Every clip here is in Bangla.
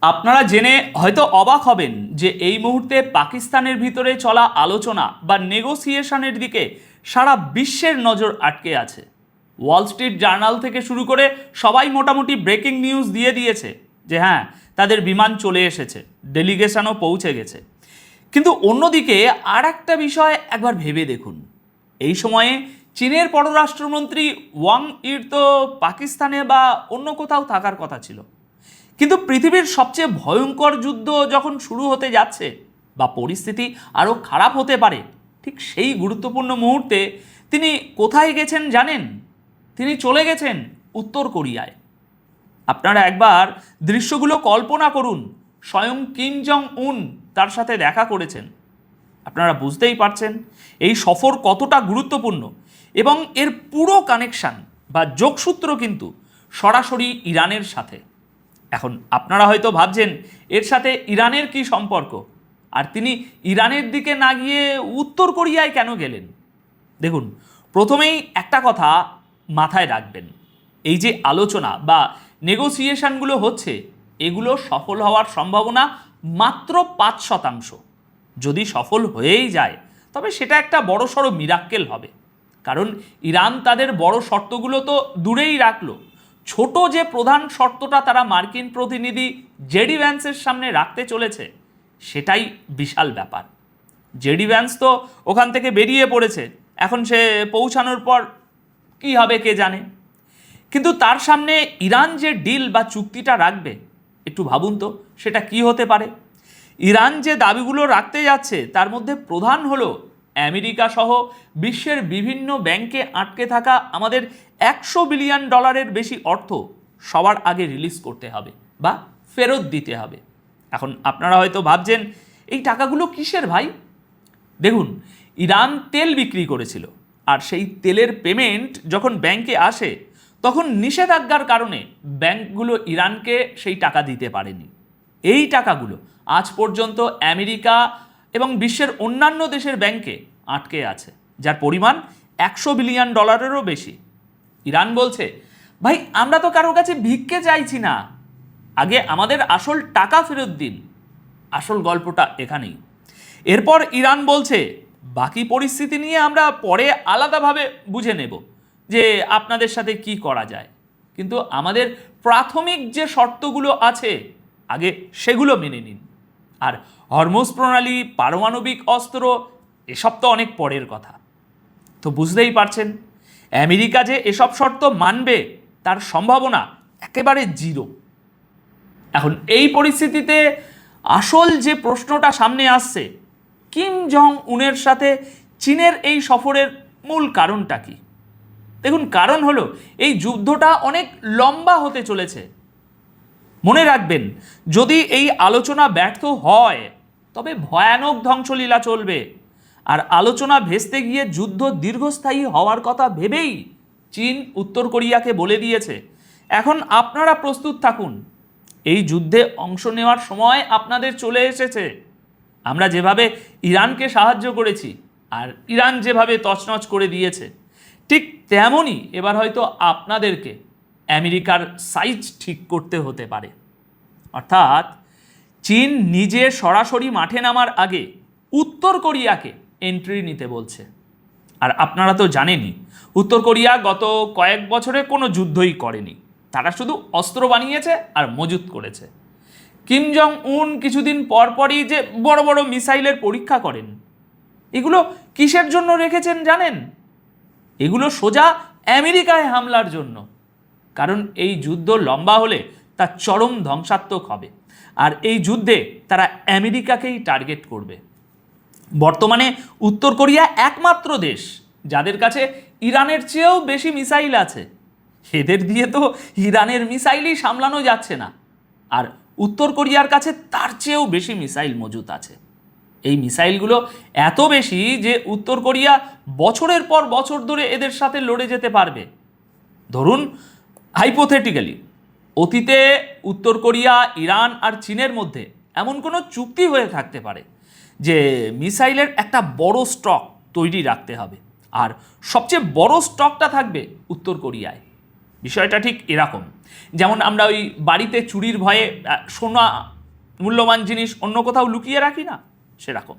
আপনারা জেনে হয়তো অবাক হবেন যে এই মুহূর্তে পাকিস্তানের ভিতরে চলা আলোচনা বা নেগোসিয়েশনের দিকে সারা বিশ্বের নজর আটকে আছে। ওয়াল স্ট্রিট জার্নাল থেকে শুরু করে সবাই মোটামুটি ব্রেকিং নিউজ দিয়ে দিয়েছে যে হ্যাঁ, তাদের বিমান চলে এসেছে, ডেলিগেশনও পৌঁছে গেছে। কিন্তু অন্যদিকে আর একটা বিষয় একবার ভেবে দেখুন, এই সময়ে চীনের পররাষ্ট্রমন্ত্রী ওয়াং ইর তো পাকিস্তানে বা অন্য কোথাও থাকার কথা ছিল। কিন্তু পৃথিবীর সবচেয়ে ভয়ঙ্কর যুদ্ধ যখন শুরু হতে যাচ্ছে বা পরিস্থিতি আরও খারাপ হতে পারে, ঠিক সেই গুরুত্বপূর্ণ মুহূর্তে তিনি কোথায় গেছেন জানেন? তিনি চলে গেছেন উত্তর কোরিয়ায়। আপনারা একবার দৃশ্যগুলো কল্পনা করুন, স্বয়ং কিম জং উন তার সাথে দেখা করেছেন। আপনারা বুঝতেই পারছেন এই সফর কতটা গুরুত্বপূর্ণ, এবং এর পুরো কানেকশান বা যোগসূত্র কিন্তু সরাসরি ইরানের সাথে। এখন আপনারা হয়তো ভাবছেন এর সাথে ইরানের কি সম্পর্ক, আর তিনি ইরানের দিকে না গিয়ে উত্তর কোরিয়ায় কেন গেলেন? দেখুন, প্রথমেই একটা কথা মাথায় রাখবেন, এই যে আলোচনা বা নেগোসিয়েশনগুলো হচ্ছে, এগুলো সফল হওয়ার সম্ভাবনা মাত্র 5%। যদি সফল হয়েই যায় তবে সেটা একটা বড়সড় মিরাক্কেল হবে, কারণ ইরান তাদের বড় শর্তগুলো তো দূরেই রাখলো, ছোট যে প্রধান শর্তটা তারা মার্কিন প্রতিনিধি জেডি ভ্যান্সের সামনে রাখতে চলেছে সেটাই বিশাল ব্যাপার। জেডি ভ্যান্স তো ওখান থেকে বেরিয়ে পড়েছে, এখন সে পৌঁছানোর পর কি হবে কে জানে। কিন্তু তার সামনে ইরান যে ডিল বা চুক্তিটা রাখবে, একটু ভাবুন তো সেটা কি হতে পারে। ইরান যে দাবিগুলো রাখতে যাচ্ছে তার মধ্যে প্রধান হলো আমেরিকা সহ বিশ্বের বিভিন্ন ব্যাংকে আটকে থাকা আমাদের $100 বিলিয়ন বেশি অর্থ সবার আগে রিলিজ করতে হবে বা ফেরত দিতে হবে। এখন আপনারা হয়তো ভাবছেন এই টাকাগুলো কিসের ভাই? দেখুন, ইরান তেল বিক্রি করেছিল, আর সেই তেলের পেমেন্ট যখন ব্যাংকে আসে তখন নিষেধাজ্ঞার কারণে ব্যাংকগুলো ইরানকে সেই টাকা দিতে পারেনি। এই টাকাগুলো আজ পর্যন্ত আমেরিকা এবং বিশ্বের অন্যান্য দেশের ব্যাংকে আটকে আছে, যার পরিমাণ $100 বিলিয়ন বেশি। ইরান বলছে, ভাই আমরা তো কারোর কাছে ভিক্ষে চাইছি না, আগে আমাদের আসল টাকা ফেরত দিন। আসল গল্পটা এখানেই। এরপর ইরান বলছে, বাকি পরিস্থিতি নিয়ে আমরা পরে আলাদাভাবে বুঝে নেব যে আপনাদের সাথে কি করা যায়, কিন্তু আমাদের প্রাথমিক যে শর্তগুলো আছে আগে সেগুলো মেনে নিন। আর হরমুজ প্রণালী, পারমাণবিক অস্ত্র, এসব তো অনেক পরের কথা। তো বুঝতেই পারছেন আমেরিকা যে এসব শর্ত মানবে তার সম্ভাবনা একেবারে জিরো। এখন এই পরিস্থিতিতে আসল যে প্রশ্নটা সামনে আসছে, কিম জং উনের সাথে চীনের এই সফরের মূল কারণটা কি? দেখুন, কারণ হলো এই যুদ্ধটা অনেক লম্বা হতে চলেছে। মনে রাখবেন, যদি এই আলোচনা ব্যর্থ হয় তবে ভয়ানক ধ্বংসলীলা চলবে, আর আলোচনা ভেস্তে গিয়ে যুদ্ধ দীর্ঘস্থায়ী হওয়ার কথা ভেবেই চীন উত্তর কোরিয়াকে বলে দিয়েছে, এখন আপনারা প্রস্তুত থাকুন, এই যুদ্ধে অংশ নেওয়ার সময় আপনাদের চলে এসেছে। আমরা যেভাবে ইরানকে সাহায্য করেছি আর ইরান যেভাবে তছনছ করে দিয়েছে, ঠিক তেমনই এবার হয়তো আপনাদেরকে আমেরিকার সাইজ ঠিক করতে হতে পারে। অর্থাৎ চীন নিজে সরাসরি মাঠে নামার আগে উত্তর কোরিয়াকে এন্ট্রি নিতে বলছে। আর আপনারা তো জানেনই, উত্তর কোরিয়া গত কয়েক বছরে কোনো যুদ্ধই করেনি, তারা শুধু অস্ত্র বানিয়েছে আর মজুত করেছে। কিম জং উন কিছুদিন পরপরই যে বড় বড় মিসাইলের পরীক্ষা করেন, এগুলো কিসের জন্য রেখেছেন জানেন? এগুলো সোজা আমেরিকায় হামলার জন্য, কারণ এই যুদ্ধ লম্বা হলে তা চরম ধ্বংসাত্মক হবে, আর এই যুদ্ধে তারা আমেরিকাকেই টার্গেট করবে। বর্তমানে উত্তর কোরিয়া একমাত্র দেশ যাদের কাছে ইরানের চেয়েও বেশি মিসাইল আছে। এদের দিয়ে তো ইরানের মিসাইলই সামলানো যাচ্ছে না, আর উত্তর কোরিয়ার কাছে তার চেয়েও বেশি মিসাইল মজুত আছে। এই মিসাইলগুলো এত বেশি যে উত্তর কোরিয়া বছরের পর বছর ধরে এদের সাথে লড়ে যেতে পারবে। ধরুন হাইপোথেটিক্যালি, অতীতে উত্তর কোরিয়া, ইরান আর চীনের মধ্যে এমন কোনো চুক্তি হয়ে থাকতে পারে যে মিসাইলের একটা বড় স্টক তৈরি রাখতে হবে, আর সবচেয়ে বড় স্টকটা থাকবে উত্তর কোরিয়ায়। বিষয়টা ঠিক এরকম, যেমন আমরা ওই বাড়িতে চুরির ভয়ে সোনা মূল্যবান জিনিস অন্য কোথাও লুকিয়ে রাখি না, সেরকম।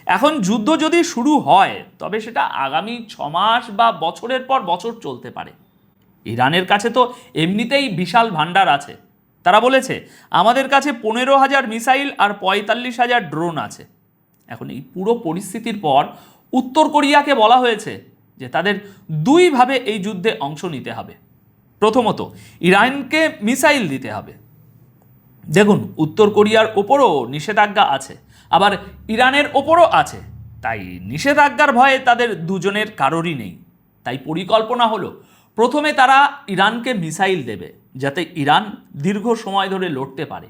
এখন যুদ্ধ যদি শুরু হয় তবে সেটা আগামী 6 মাস বা বছরের পর বছর চলতে পারে। ইরানের কাছে তো এমনিতেই বিশাল ভান্ডার আছে। তারা বলেছে আমাদের কাছে 15,000 মিসাইল আর 45,000 ড্রোন আছে। এখন এই পুরো পরিস্থিতির পর উত্তর কোরিয়াকে বলা হয়েছে যে তাদের দুইভাবে এই যুদ্ধে অংশ নিতে হবে। প্রথমত, ইরানকে মিসাইল দিতে হবে। দেখুন, উত্তর কোরিয়ার ওপরও নিষেধাজ্ঞা আছে, আবার ইরানের ওপরও আছে, তাই নিষেধাজ্ঞার ভয়ে তাদের দুজনের কারোরই নেই। তাই পরিকল্পনা হলো প্রথমে তারা ইরানকে মিসাইল দেবে যাতে ইরান দীর্ঘ সময় ধরে লড়তে পারে।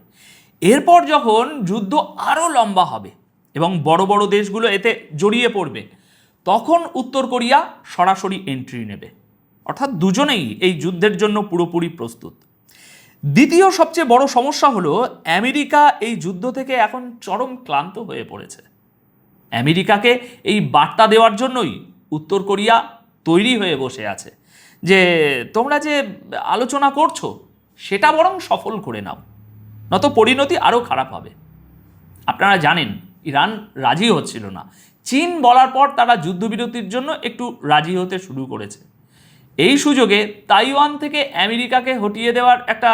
এরপর যখন যুদ্ধ আরও লম্বা হবে এবং বড় বড় দেশগুলো এতে জড়িয়ে পড়বে, তখন উত্তর কোরিয়া সরাসরি এন্ট্রি নেবে। অর্থাৎ দুজনেই এই যুদ্ধের জন্য পুরোপুরি প্রস্তুত। দ্বিতীয় সবচেয়ে বড় সমস্যা হলো আমেরিকা এই যুদ্ধ থেকে এখন চরম ক্লান্ত হয়ে পড়েছে। আমেরিকাকে এই বার্তা দেওয়ার জন্যই উত্তর কোরিয়া তৈরি হয়ে বসে আছে যে তোমরা যে আলোচনা করছো সেটা বরং সফল করে নাও, নয়তো পরিণতি আরও খারাপ হবে। আপনারা জানেন ইরান রাজি হচ্ছিল না। চীন বলার পর তারা যুদ্ধবিরতির জন্য একটু রাজি হতে শুরু করেছে। এই সুযোগে তাইওয়ান থেকে আমেরিকাকে হটিয়ে দেওয়ার একটা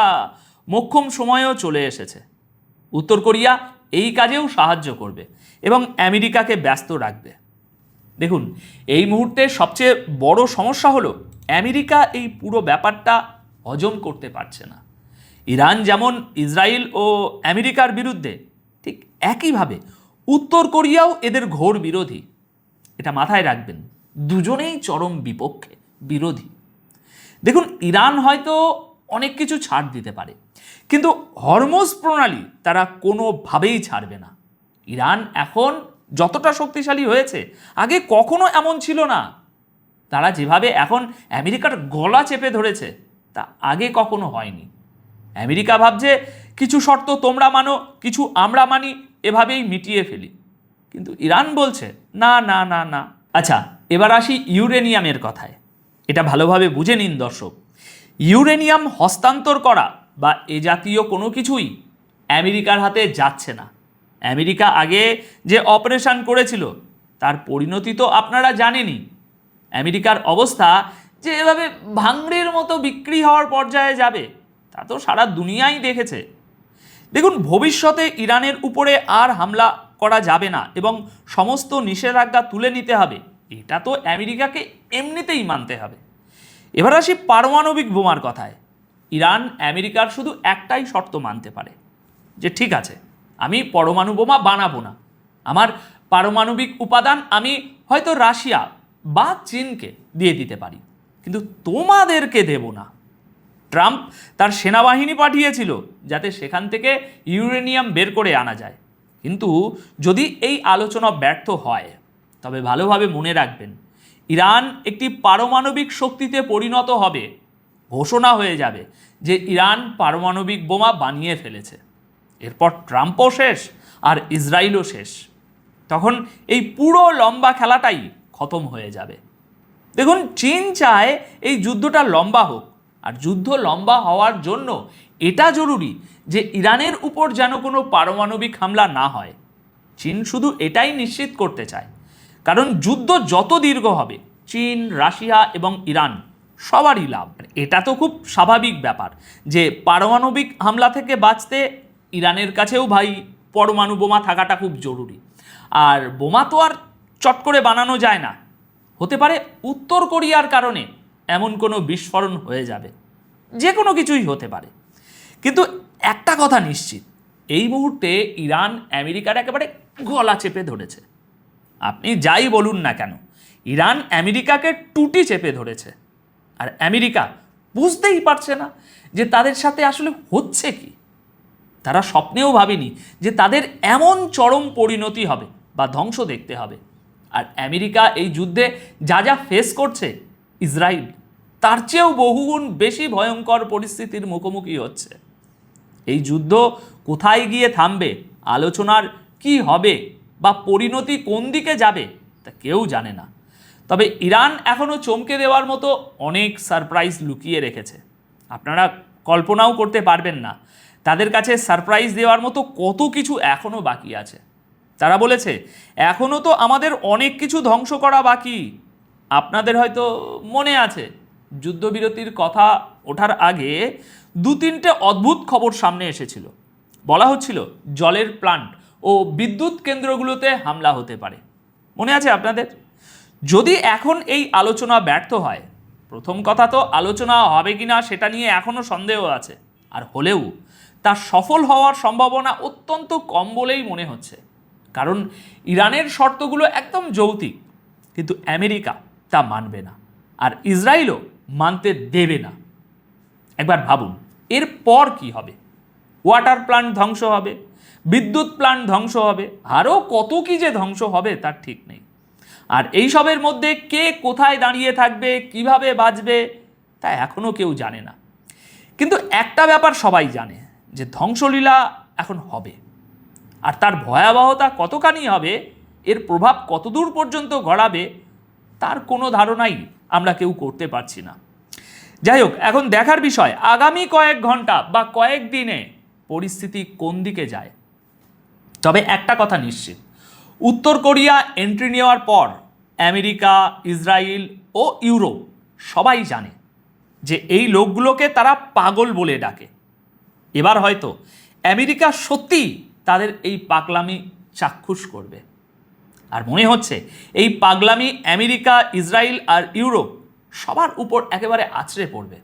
মোক্ষম সময়ও চলে এসেছে। উত্তর কোরিয়া এই কাজেও সাহায্য করবে এবং আমেরিকাকে ব্যস্ত রাখবে। দেখুন, এই মুহূর্তে সবচেয়ে বড় সমস্যা হলো আমেরিকা এই পুরো ব্যাপারটা হজম করতে পারছে না। ইরান যেমন ইসরায়েল ও আমেরিকার বিরুদ্ধে, ঠিক একইভাবে উত্তর কোরিয়াও এদের ঘোর বিরোধী। এটা মাথায় রাখবেন, দুজনেই চরম বিপক্ষে, বিরোধী। দেখুন, ইরান হয়তো অনেক কিছু ছাড় দিতে পারে, কিন্তু হরমুজ প্রণালী তারা কোনোভাবেই ছাড়বে না। ইরান এখন যতটা শক্তিশালী হয়েছে আগে কখনো এমন ছিল না। তারা যেভাবে এখন আমেরিকার গলা চেপে ধরেছে তা আগে কখনো হয়নি। আমেরিকা ভাবছে কিছু শর্ত তোমরা মানো, কিছু আমরা মানি, এভাবেই মিটিয়ে ফেলি। কিন্তু ইরান বলছে না না না না। আচ্ছা, এবার আসি ইউরেনিয়ামের কথায়। এটা ভালোভাবে বুঝে নিন দর্শক। ইউরেনিয়াম হস্তান্তর করা বা এ জাতীয় কোনো কিছুই আমেরিকার হাতে যাচ্ছে না। আমেরিকা আগে যে অপারেশন করেছিল তার পরিণতি তো আপনারা জানেনই। আমেরিকার অবস্থা যে এভাবে ভাঙড়ের মতো বিক্রি হওয়ার পর্যায়ে যাবে তা তো সারা দুনিয়াই দেখেছে। দেখুন, ভবিষ্যতে ইরানের উপরে আর হামলা করা যাবে না এবং সমস্ত নিষেধাজ্ঞা তুলে নিতে হবে, এটা তো আমেরিকাকে এমনিতেই মানতে হবে। এবার আসি পারমাণবিক বোমার কথায়। ইরান আমেরিকার শুধু একটাই শর্ত মানতে পারে যে ঠিক আছে, আমি পরমাণু বোমা বানাবো না, আমার পারমাণবিক উপাদান আমি হয়তো রাশিয়া বা চীনকে দিয়ে দিতে পারি, কিন্তু তোমাদেরকে দেব না। ট্রাম্প তার সেনাবাহিনী পাঠিয়েছিল যাতে সেখান থেকে ইউরেনিয়াম বের করে আনা যায়। কিন্তু যদি এই আলোচনা ব্যর্থ হয় তবে ভালোভাবে মনে রাখবেন, ইরান একটি পারমাণবিক শক্তিতে পরিণত হবে। ঘোষণা হয়ে যাবে যে ইরান পারমাণবিক বোমা বানিয়ে ফেলেছে। এরপর ট্রাম্পও শেষ আর ইসরায়েলও শেষ। তখন এই পুরো লম্বা খেলাটাই খতম হয়ে যাবে। দেখুন, চীন চায় এই যুদ্ধটা লম্বা হোক, আর যুদ্ধ লম্বা হওয়ার জন্য এটা জরুরি যে ইরানের উপর যেন কোনো পারমাণবিক হামলা না হয়। চীন শুধু এটাই নিশ্চিত করতে চায়, কারণ যুদ্ধ যত দীর্ঘ হবে চীন, রাশিয়া এবং ইরান সবারই লাভ। এটা তো খুব স্বাভাবিক ব্যাপার যে পারমাণবিক হামলা থেকে বাঁচতে ইরানের কাছেও ভাই পরমাণু বোমা থাকাটা খুব জরুরি। আর বোমা তো আর চট করে বানানো যায় না। হতে পারে উত্তর কোরিয়ার কারণে এমন কোনো বিস্ফোরণ হয়ে যাবে, যে কোনো কিছুই হতে পারে। কিন্তু একটা কথা নিশ্চিত, এই মুহূর্তে ইরান আমেরিকার একেবারে গলা চেপে ধরেছে। আপনি যাই বলুন না কেন, ইরান আমেরিকাকে টুটি চেপে ধরেছে। আর আমেরিকা বুঝতেই পারছে না যে তাদের সাথে আসলে হচ্ছে কি। তারা স্বপ্নেও ভাবেনি যে তাদের এমন চরম পরিণতি হবে বা ধ্বংস দেখতে হবে। আর আমেরিকা এই যুদ্ধে যা যা ফেস করছে, ইসরায়েল তার চেয়েও বহুগুণ বেশি ভয়ঙ্কর পরিস্থিতির মুখোমুখি হচ্ছে। এই যুদ্ধ কোথায় গিয়ে থামবে, আলোচনার কি হবে বা পরিণতি কোন দিকে যাবে তা কেউ জানে না। তবে ইরান এখনও চমকে দেওয়ার মতো অনেক সারপ্রাইজ লুকিয়ে রেখেছে। আপনারা কল্পনাও করতে পারবেন না তাদের কাছে সারপ্রাইজ দেওয়ার মতো কত কিছু এখনও বাকি আছে। তারা বলেছে এখনও তো আমাদের অনেক কিছু ধ্বংস করা বাকি। আপনাদের হয়তো মনে আছে যুদ্ধবিরতির কথা ওঠার আগে 2-3টে অদ্ভুত খবর সামনে এসেছিল। বলা হচ্ছিল জলের প্লান্ট ও বিদ্যুৎ কেন্দ্রগুলোতে হামলা হতে পারে। মনে আছে আপনাদের? যদি এখন এই আলোচনা ব্যর্থ হয়, প্রথম কথা তো আলোচনা হবে কিনা সেটা নিয়ে এখনও সন্দেহ আছে, আর হলেও তা সফল হওয়ার সম্ভাবনা অত্যন্ত কম বলেই মনে হচ্ছে। কারণ ইরানের শর্তগুলো একদম যৌক্তিক, কিন্তু আমেরিকা তা মানবে না, আর ইসরায়েলও মানতে দেবে না। একবার ভাবুন এরপর কি হবে। ওয়াটার প্ল্যান্ট ধ্বংস হবে, বিদ্যুৎ প্ল্যান্ট ধ্বংস হবে, আরও কত কি যে ধ্বংস হবে তার ঠিক নেই। আর এইসবের মধ্যে কে কোথায় দাঁড়িয়ে থাকবে, কিভাবে বাঁচবে, তা এখনও কেউ জানে না। কিন্তু একটা ব্যাপার সবাই জানে, যে ধ্বংসলীলা এখন হবে, আর তার ভয়াবহতা কতখানি হবে, এর প্রভাব কতদূর পর্যন্ত গড়াবে, তার কোনো ধারণাই আমরা কেউ করতে পারছি না। যাই হোক, এখন দেখার বিষয় আগামী কয়েক ঘন্টা বা কয়েক দিনে পরিস্থিতি কোন দিকে যায়। তবে একটা কথা নিশ্চিত, উত্তর কোরিয়া এন্ট্রি নেওয়ার পর আমেরিকা, ইসরায়েল ও ইউরোপ সবাই জানে যে এই লোকগুলোকে তারা পাগল বলে ডাকে। এবার হয়তো আমেরিকা সত্যিই তাদের এই পাগলামি চাক্ষুষ করবে। আর মনে হচ্ছে এই পাগলামি আমেরিকা, ইসরায়েল আর ইউরোপ সবার উপর একেবারে আছড়ে পড়বে।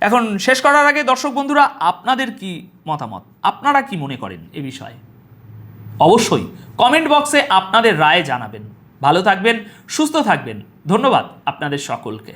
এখন শেষ করার আগে দর্শক বন্ধুরা, আপনাদের কি মতামত? আপনারা কি মনে করেন এ বিষয়ে? অবশ্যই কমেন্ট বক্সে আপনাদের রায় জানাবেন। ভালো থাকবেন, সুস্থ থাকবেন। ধন্যবাদ আপনাদের সকলকে।